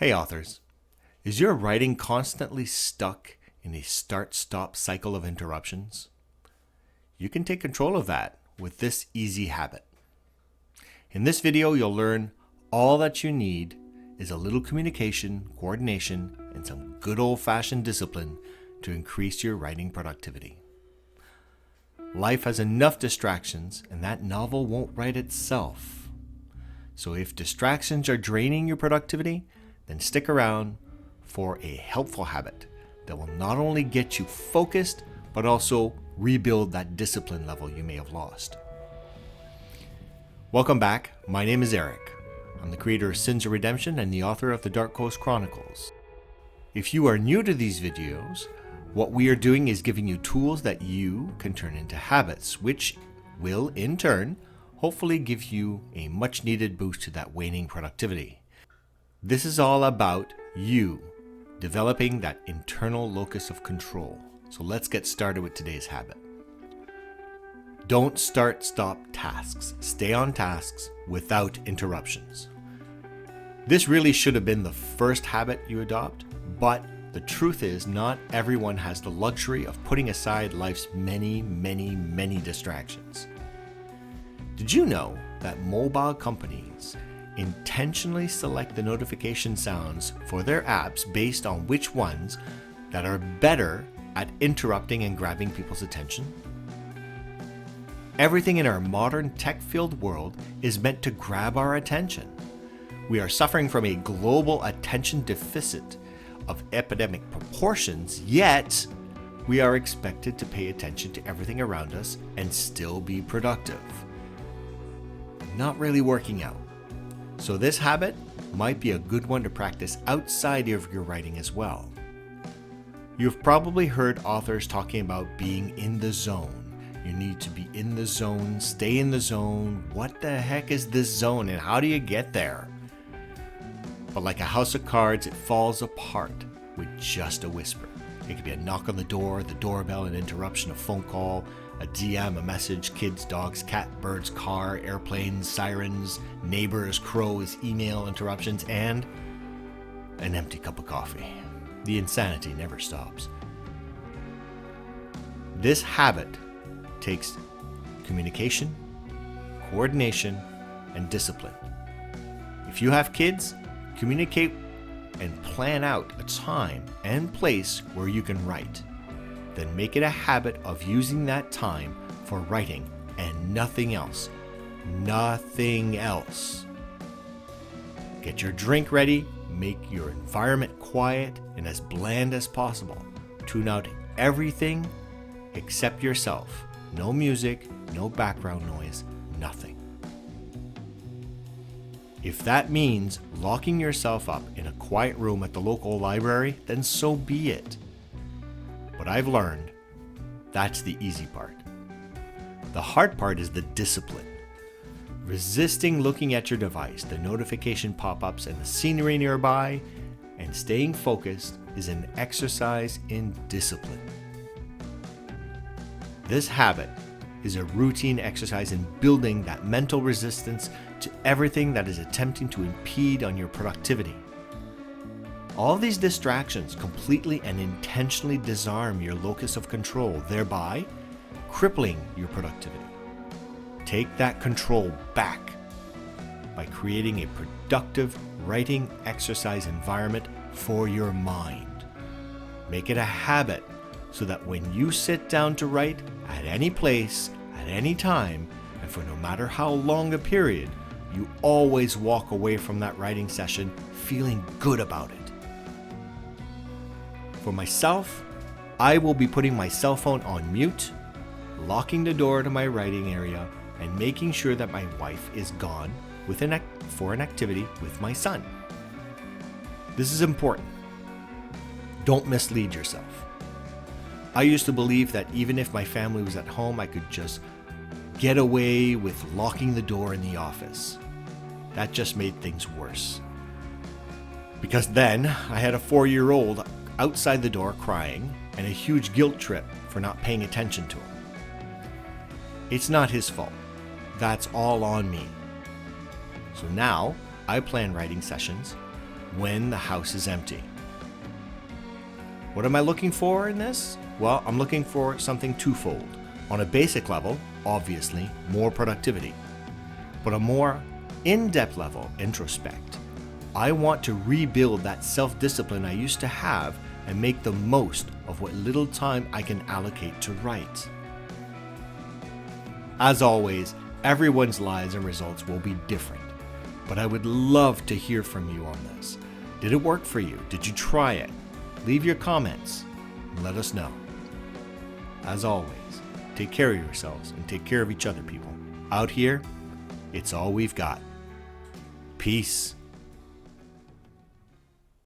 Hey authors, is your writing constantly stuck in a start-stop cycle of interruptions? You can take control of that with this easy habit. In this video, you'll learn all that you need is a little communication, coordination, and some good old-fashioned discipline to increase your writing productivity. Life has enough distractions, and that novel won't write itself. So if distractions are draining your productivity, then stick around for a helpful habit that will not only get you focused, but also rebuild that discipline level you may have lost. Welcome back. My name is Eric. I'm the creator of Sins of Redemption and the author of the Dark Coast Chronicles. If you are new to these videos, what we are doing is giving you tools that you can turn into habits, which will in turn hopefully give you a much needed boost to that waning productivity. This is all about you developing that internal locus of control. So let's get started with today's habit. Don't start-stop tasks. Stay on tasks without interruptions. This really should have been the first habit you adopt, but the truth is not everyone has the luxury of putting aside life's many distractions. Did you know that mobile companies intentionally select the notification sounds for their apps based on which ones that are better at interrupting and grabbing people's attention? Everything in our modern tech-filled world is meant to grab our attention. We are suffering from a global attention deficit of epidemic proportions, yet we are expected to pay attention to everything around us and still be productive. Not really working out. So this habit might be a good one to practice outside of your writing as well. You've probably heard authors talking about being in the zone. You need to be in the zone, stay in the zone. What the heck is this zone and how do you get there? But like a house of cards, it falls apart with just a whisper. It could be a knock on the door, the doorbell, an interruption, a phone call, a DM, a message, kids, dogs, cat, birds, car, airplanes, sirens, neighbors, crows, email interruptions, and an empty cup of coffee. The insanity never stops. This habit takes communication, coordination, and discipline. If you have kids, communicate and plan out a time and place where you can write. Then make it a habit of using that time for writing and nothing else. Nothing else. Get your drink ready, make your environment quiet and as bland as possible. Tune out everything except yourself. No music, no background noise, nothing. If that means locking yourself up in a quiet room at the local library, then so be it. But I've learned that's the easy part. The hard part is the discipline. Resisting looking at your device, the notification pop-ups and the scenery nearby, and staying focused is an exercise in discipline. This habit is a routine exercise in building that mental resistance to everything that is attempting to impede on your productivity. All these distractions completely and intentionally disarm your locus of control, thereby crippling your productivity. Take that control back by creating a productive writing exercise environment for your mind. Make it a habit so that when you sit down to write at any place, at any time, and for no matter how long a period, you always walk away from that writing session feeling good about it. For myself, I will be putting my cell phone on mute, locking the door to my writing area, and making sure that my wife is gone for an activity with my son. This is important. Don't mislead yourself. I used to believe that even if my family was at home, I could just get away with locking the door in the office. That just made things worse. Because then I had a 4-year-old outside the door crying and a huge guilt trip for not paying attention to him. It's not his fault. That's all on me. So now I plan writing sessions when the house is empty. What am I looking for in this? Well, I'm looking for something twofold. On a basic level, obviously, more productivity. But a more in-depth level, introspect. I want to rebuild that self-discipline I used to have and make the most of what little time I can allocate to write. As always, everyone's lives and results will be different, but I would love to hear from you on this. Did it work for you? Did you try it? Leave your comments and let us know. As always, take care of yourselves and take care of each other, people. Out here, it's all we've got. Peace.